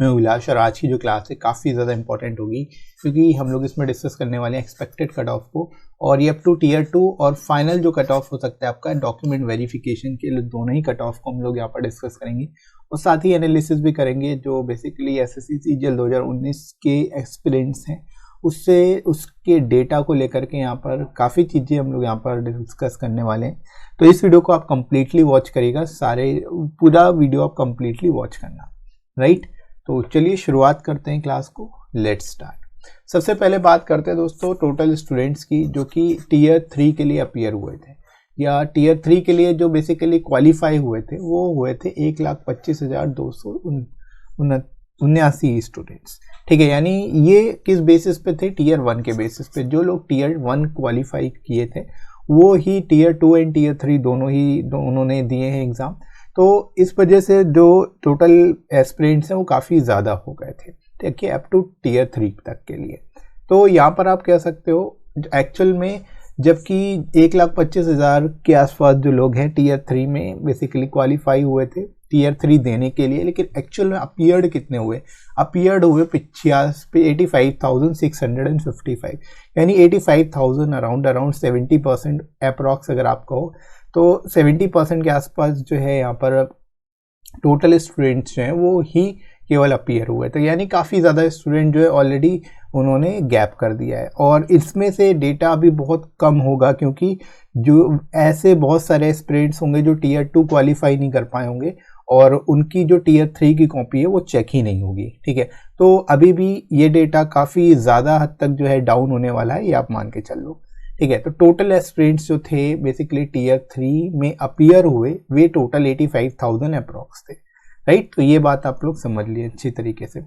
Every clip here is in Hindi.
मैं उल्लास और आज की जो क्लास है काफ़ी ज़्यादा इंपॉर्टेंट होगी क्योंकि हम लोग इसमें डिस्कस करने वाले हैं एक्सपेक्टेड कट ऑफ को और ये अप टू टीयर 2 और फाइनल जो कट ऑफ हो सकता है आपका डॉक्यूमेंट वेरिफिकेशन के लिए दोनों ही कट ऑफ को हम लोग यहाँ पर डिस्कस करेंगे और साथ ही एनालिसिस भी करेंगे जो बेसिकली एसएससी सीजीएल 2019 के एक्सपीरियंस हैं उससे उसके डेटा को लेकर के यहाँ पर काफ़ी चीज़ें हम लोग यहाँ पर डिस्कस करने वाले हैं। तो इस वीडियो को आप कंप्लीटली वॉच करिएगा, पूरा वीडियो आप कंप्लीटली वॉच करना, राइट। तो चलिए शुरुआत करते हैं क्लास को, लेट्स स्टार्ट। सबसे पहले बात करते हैं दोस्तों टोटल स्टूडेंट्स की जो कि टीयर 3 के लिए अपीयर हुए थे या टीयर 3 के लिए जो बेसिकली क्वालिफाई हुए थे वो हुए थे 1,25,279 स्टूडेंट्स, ठीक है। यानी ये किस बेसिस पे थे, टीयर 1 के बेसिस पे। जो लोग टीयर 1 क्वालिफाई किए थे वो ही टीयर 2 एंड टीयर 3 दोनों ने दिए हैं एग्जाम। तो इस वजह से जो टोटल एस्पिरेंट्स हैं वो काफ़ी ज़्यादा हो गए थे, ठीक है, अप टू टीयर 3 तक के लिए। तो यहाँ पर आप कह सकते हो एक्चुअल में जबकि 1,25,000 के आसपास जो लोग हैं टीयर 3 में बेसिकली क्वालिफाई हुए थे टीयर 3 देने के लिए, लेकिन एक्चुअल में अपीयर्ड कितने हुए, अपीयर्ड हुए 85,655, यानी 85,000 अराउंड 70% अप्रॉक्स अगर आप कहो तो 70% के आसपास जो है यहाँ पर टोटल स्टूडेंट्स जो हैं वो ही केवल अपीयर हुए। तो यानी काफ़ी ज़्यादा स्टूडेंट जो है ऑलरेडी उन्होंने गैप कर दिया है और इसमें से डेटा अभी बहुत कम होगा क्योंकि जो ऐसे बहुत सारे एस्पिरेंट्स होंगे जो टीयर 2 क्वालिफाई नहीं कर पाए होंगे और उनकी जो टीयर 3 की कॉपी है वो चेक ही नहीं होगी, ठीक है। तो अभी भी ये डेटा काफ़ी ज़्यादा हद तक जो है डाउन होने वाला है, ये आप मान के चल लो, ठीक है। तो टोटल एस्पिरेंट्स जो थे बेसिकली टीयर 3 में अपीयर हुए वे टोटल 85,000 अप्रॉक्स थे, राइट। तो ये बात आप लोग समझ लिए अच्छी तरीके से।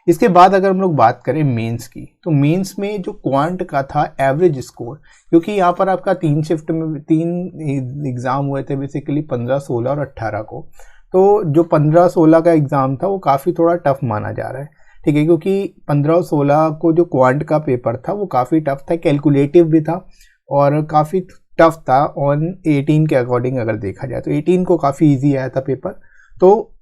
इसके बाद अगर हम लोग बात करें मेंस की, तो मेंस में जो क्वांट का था एवरेज स्कोर, क्योंकि यहाँ पर आपका 3 शिफ्ट में 3 एग्ज़ाम हुए थे बेसिकली 15, 16 और 18 को। तो जो 15, 16 का एग्ज़ाम था वो काफ़ी थोड़ा टफ माना जा रहा है, ठीक है, क्योंकि 15 और 16 को जो क्वांट का पेपर था वो काफ़ी टफ था, कैलकुलेटिव भी था और काफ़ी टफ था ऑन 18 के अकॉर्डिंग अगर देखा जाए तो 18 को काफ़ी ईजी आया था पेपर। तो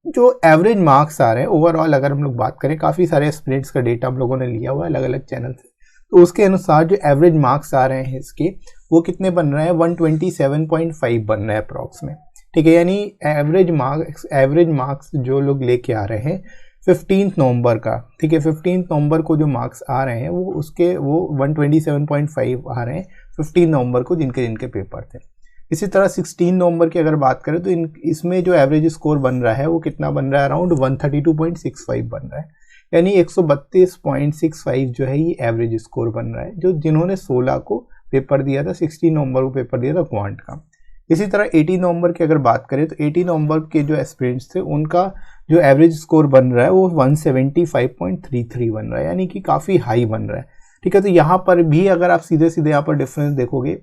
जो एवरेज मार्क्स आ रहे हैं ओवरऑल अगर हम लोग बात करें, काफ़ी सारे एस्पिरेंट्स का डेटा हम लोगों ने लिया हुआ है अलग अलग चैनल से, तो उसके अनुसार जो एवरेज मार्क्स आ रहे हैं इसके वो कितने बन रहे हैं, 127.5 बन रहे हैं अप्रॉक्स में, ठीक है। यानी एवरेज मार्क्स जो लोग लेके आ रहे हैं 15 नवंबर का, ठीक है, 15 नवंबर को जो मार्क्स आ रहे हैं वो 127.5 आ रहे हैं 15 नवंबर को जिनके पेपर थे। इसी तरह 16 नवंबर की अगर बात करें तो इसमें जो एवरेज स्कोर बन रहा है वो कितना बन रहा है, अराउंड 132.65 बन रहा है, यानी 132.65 जो है ये एवरेज स्कोर बन रहा है जो जिन्होंने 16 को पेपर दिया था, 16 नवंबर को पेपर दिया था क्वांट का। इसी तरह 18 नवंबर की अगर बात करें तो 18 नवंबर के जो एस्पिरेंट्स थे उनका जो एवरेज स्कोर बन रहा है वो 175.33 बन रहा है, यानी कि काफ़ी हाई बन रहा है, ठीक है। तो यहाँ पर भी अगर आप सीधे यहाँ पर डिफरेंस देखोगे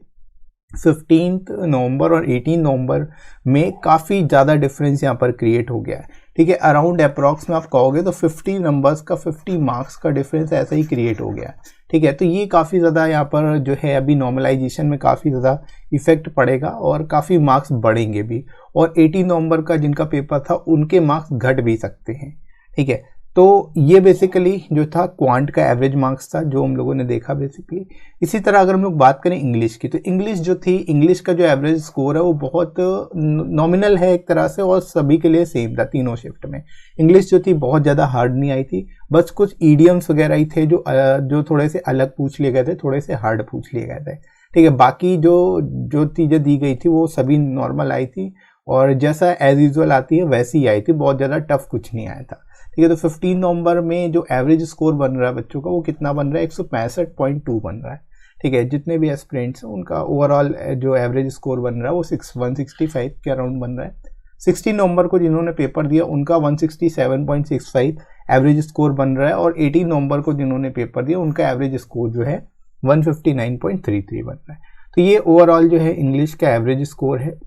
15 नवंबर और 18 नवंबर में काफ़ी ज़्यादा डिफरेंस यहाँ पर क्रिएट हो गया है, ठीक है। अराउंड अप्रॉक्स में आप कहोगे तो 50 नंबर्स का 50 मार्क्स का डिफरेंस ऐसा ही क्रिएट हो गया है, ठीक है। तो ये काफ़ी ज़्यादा यहाँ पर जो है अभी नॉर्मलाइजेशन में काफ़ी ज़्यादा इफेक्ट पड़ेगा और काफ़ी मार्क्स बढ़ेंगे भी, और 18 नवंबर का जिनका पेपर था उनके मार्क्स घट भी सकते हैं, ठीक है। तो ये बेसिकली जो था क्वांट का एवरेज मार्क्स था जो हम लोगों ने देखा बेसिकली। इसी तरह अगर हम लोग बात करें इंग्लिश की, तो इंग्लिश जो थी, इंग्लिश का जो एवरेज स्कोर है वो बहुत नॉमिनल है एक तरह से और सभी के लिए सेम था तीनों शिफ्ट में। इंग्लिश जो थी बहुत ज़्यादा हार्ड नहीं आई थी, बस कुछ ईडियम्स वगैरह ही थे जो थोड़े से अलग पूछ लिए गए थे, थोड़े से हार्ड पूछ लिए गए थे, ठीक है। बाकी जो चीज़ें दी गई थी वो सभी नॉर्मल आई थी और जैसा एज यूजुअल आती है वैसी ही आई थी, बहुत ज़्यादा टफ कुछ नहीं आया था, ठीक है। तो 15 नवंबर में जो एवरेज स्कोर बन रहा है बच्चों का वो कितना बन रहा है, 165.2 बन रहा है, ठीक है। जितने भी एस्पिरेंट्स हैं उनका ओवरऑल जो एवरेज स्कोर बन रहा है वो 165 के अराउंड बन रहा है। 16 नवंबर को जिन्होंने पेपर दिया उनका 167.65 एवरेज स्कोर बन रहा है और 18 नवंबर को जिन्होंने पेपर दिया उनका एवरेज स्कोर जो है 159.33 बन रहा है। तो ये ओवरऑल जो है इंग्लिश का एवरेज स्कोर है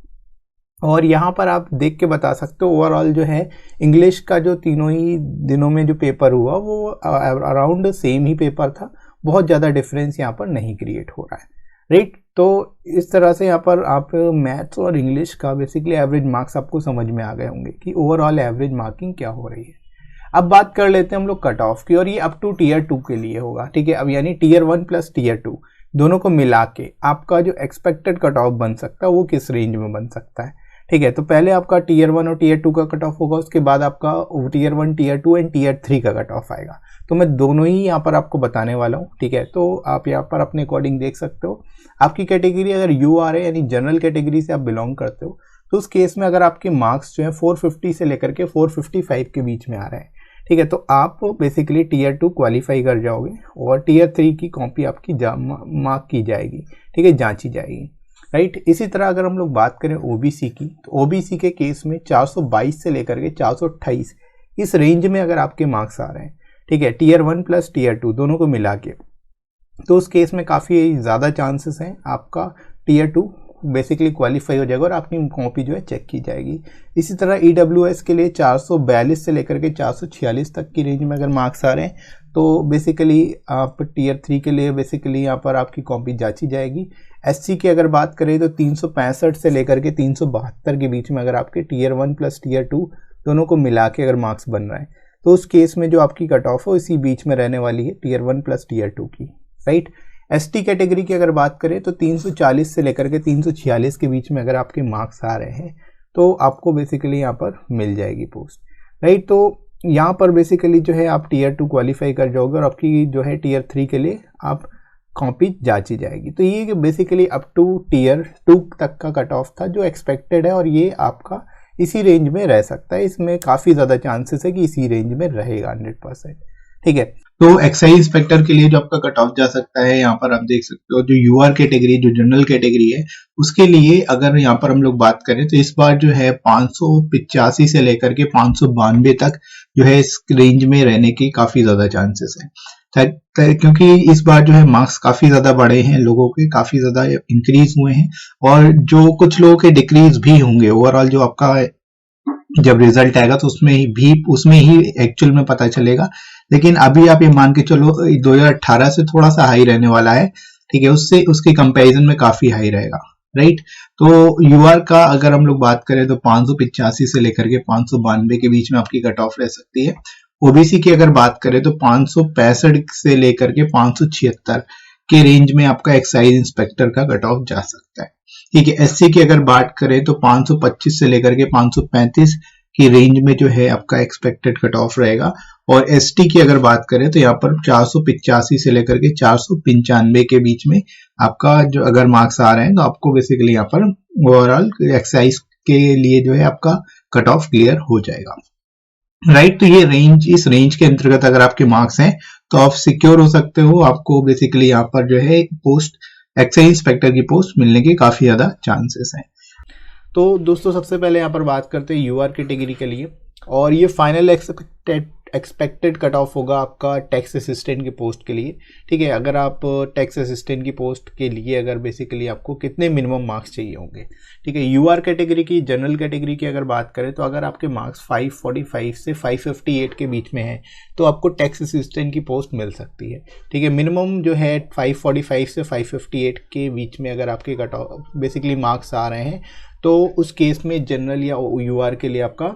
और यहाँ पर आप देख के बता सकते हो ओवरऑल जो है इंग्लिश का जो तीनों ही दिनों में जो पेपर हुआ वो अराउंड सेम ही पेपर था, बहुत ज़्यादा डिफरेंस यहाँ पर नहीं क्रिएट हो रहा है, राइट। तो इस तरह से यहाँ पर आप मैथ्स और इंग्लिश का बेसिकली एवरेज मार्क्स आपको समझ में आ गए होंगे कि ओवरऑल एवरेज मार्किंग क्या हो रही है। अब बात कर लेते हैं हम लोग कट ऑफ की, और ये अप टू टीयर 2 के लिए होगा, ठीक है। अब यानी टीयर 1 प्लस टीयर 2 दोनों को मिला के आपका जो एक्सपेक्टेड कट ऑफ बन सकता है वो किस रेंज में बन सकता है, ठीक है। तो पहले आपका टीयर 1 और टीयर 2 का कट ऑफ होगा, उसके बाद आपका टीयर 1, टीयर 2 एंड टीयर 3 का कट ऑफ आएगा। तो मैं दोनों ही यहाँ पर आपको बताने वाला हूँ, ठीक है। तो आप यहाँ पर अपने अकॉर्डिंग देख सकते हो। आपकी कैटेगरी अगर UR है यानी जनरल कैटेगरी से आप बिलोंग करते हो, तो उस केस में अगर आपके मार्क्स जो है 450 से लेकर के 455 के बीच में आ रहे हैं, ठीक है, तो आप बेसिकली टीयर 2 क्वालिफाई कर जाओगे और टीयर 3 की कॉपी आपकी मार्क की जाएगी, ठीक है, जांची जाएगी, राइट। इसी तरह अगर हम लोग बात करें OBC की, तो OBC के केस में 422 से लेकर के 428 इस रेंज में अगर आपके मार्क्स आ रहे हैं, ठीक है, टीयर 1 प्लस टीयर 2 दोनों को मिला के, तो उस केस में काफ़ी ज़्यादा चांसेस हैं आपका टीयर 2 बेसिकली क्वालिफाई हो जाएगा और आपकी कॉपी जो है चेक की जाएगी। इसी तरह EWS के लिए 442 से लेकर के 446 तक की रेंज में अगर मार्क्स आ रहे हैं, तो बेसिकली आप टीयर 3 के लिए बेसिकली यहाँ पर आपकी कॉपी जांची जाएगी। SC की अगर बात करें तो 365 से लेकर के 372 के बीच में अगर आपके टीयर 1 प्लस टीयर 2 दोनों को मिला के अगर मार्क्स बन रहे हैं, तो उस केस में जो आपकी कट ऑफ हो इसी बीच में रहने वाली है टीयर 1 प्लस टीयर 2 की, राइट। ST कैटेगरी की अगर बात करें तो 340 से लेकर के 346 के बीच में अगर आपके मार्क्स आ रहे हैं, तो आपको बेसिकली यहाँ पर मिल जाएगी पोस्ट, राइट। तो यहाँ पर बेसिकली जो है आप टीयर 2 क्वालिफाई कर जाओगे और आपकी जो है टीयर 3 के लिए आप कॉपी जांची जाएगी। तो ये बेसिकली अप टू टीयर 2 तक का कट ऑफ था जो एक्सपेक्टेड है, और ये आपका इसी रेंज में रह सकता है। इसमें काफ़ी ज़्यादा चांसेस है कि इसी रेंज में रहेगा 100%, ठीक है। तो एक्साइज इंस्पेक्टर के लिए जो आपका कट ऑफ जा सकता है, यहाँ पर आप देख सकते हो जो UR कैटेगरी, जो जनरल कैटेगरी है, उसके लिए अगर यहाँ पर हम लोग बात करें तो इस बार जो है 585 से लेकर के 592 तक जो है इस रेंज में रहने के काफी ज्यादा चांसेस है, क्योंकि इस बार जो है मार्क्स काफी ज्यादा बढ़े हैं, लोगों के काफी ज्यादा इंक्रीज हुए हैं, और जो कुछ लोगों के डिक्रीज भी होंगे। ओवरऑल जो आपका जब रिजल्ट आएगा तो उसमें ही एक्चुअल में पता चलेगा, लेकिन अभी आप ये मान के चलो 2018 से थोड़ा सा हाई रहने वाला है, ठीक है, उससे उसके कंपैरिजन में काफी हाई रहेगा, राइट। तो UR का अगर हम लोग बात करें तो 585 से लेकर के 592 के बीच में आपकी कट ऑफ रह सकती है। OBC की अगर बात करें तो 565 से लेकर के 576 के रेंज में आपका एक्साइज इंस्पेक्टर का कट ऑफ जा सकता है, ठीक है। SC की अगर बात करें तो 525 से लेकर के 535 की रेंज में जो है आपका एक्सपेक्टेड कट ऑफ रहेगा, और ST की अगर बात करें तो यहाँ पर 485 से लेकर के 495 के बीच में आपका जो अगर मार्क्स आ रहे हैं तो आपको बेसिकली यहाँ पर ओवरऑल एक्साइज के लिए जो है आपका कट ऑफ क्लियर हो जाएगा, राइट। तो ये रेंज, इस रेंज के अंतर्गत अगर आपके मार्क्स हैं तो आप सिक्योर हो सकते हो, आपको बेसिकली यहाँ पर जो है पोस्ट, एक्साइज इंस्पेक्टर की पोस्ट मिलने के काफी ज्यादा चांसेस हैं। तो दोस्तों सबसे पहले यहाँ पर बात करते हैं UR कैटेगरी के लिए, और ये फाइनल एक्सपेक्टेड कट ऑफ होगा आपका टैक्स असिस्टेंट की पोस्ट के लिए, ठीक है। अगर आप टैक्स असिस्टेंट की पोस्ट के लिए अगर बेसिकली आपको कितने मिनिमम मार्क्स चाहिए होंगे, ठीक है। UR कैटेगरी की, जनरल कैटेगरी की अगर बात करें तो अगर आपके मार्क्स 545 से 558 के बीच में है तो आपको टैक्स असिस्टेंट की पोस्ट मिल सकती है, ठीक है। मिनिमम जो है 545 से 558 के बीच में अगर आपके कट ऑफ बेसिकली मार्क्स आ रहे हैं, तो उस केस में जनरल या UR के लिए आपका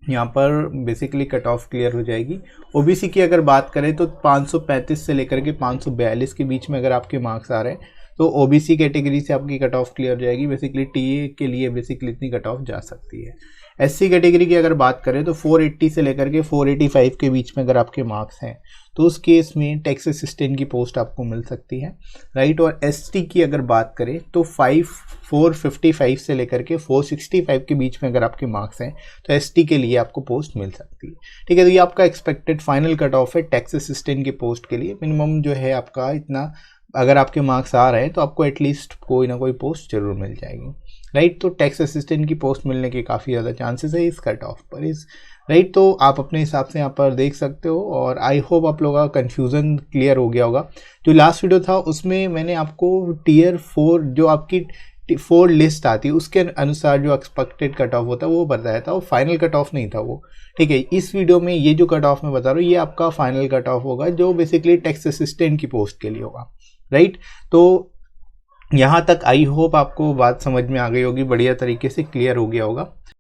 यहाँ पर बेसिकली कट ऑफ क्लियर हो जाएगी। OBC की अगर बात करें तो 535 से लेकर के 542 के बीच में अगर आपके मार्क्स आ रहे हैं तो OBC कैटेगरी से आपकी कट ऑफ क्लियर हो जाएगी। बेसिकली TA के लिए बेसिकली इतनी कट ऑफ जा सकती है। SC कैटेगरी की अगर बात करें तो 480 से लेकर के 485 के बीच में अगर आपके मार्क्स हैं तो उस केस में टैक्स असिस्टेंट की पोस्ट आपको मिल सकती है, राइट। और ST की अगर बात करें तो 455 से लेकर के 465 के बीच में अगर आपके मार्क्स हैं तो ST के लिए आपको पोस्ट मिल सकती है, ठीक है। तो ये आपका एक्सपेक्टेड फाइनल कट ऑफ है टैक्स असिस्टेंट की पोस्ट के लिए। मिनिमम जो है आपका इतना अगर आपके मार्क्स आ रहे हैं तो आपको एटलीस्ट कोई ना कोई पोस्ट जरूर मिल जाएगी, राइट। तो टैक्स असिस्टेंट की पोस्ट मिलने के काफ़ी ज़्यादा चांसेस है इस कट ऑफ पर, इस राइट। तो आप अपने हिसाब से यहाँ पर देख सकते हो, और आई होप आप लोगों का कन्फ्यूज़न क्लियर हो गया होगा। जो लास्ट वीडियो था उसमें मैंने आपको टीयर 4 जो आपकी 4 लिस्ट आती है उसके अनुसार जो एक्सपेक्टेड कट ऑफ होता है वो बताया था, वो फाइनल कट ऑफ नहीं था वो, ठीक है। इस वीडियो में ये जो कट ऑफ मैं बता रहा हूँ ये आपका फाइनल कट ऑफ होगा जो बेसिकली टैक्स असिस्टेंट की पोस्ट के लिए होगा, राइट। तो यहाँ तक आई होप आपको बात समझ में आ गई होगी, बढ़िया तरीके से क्लियर हो गया होगा।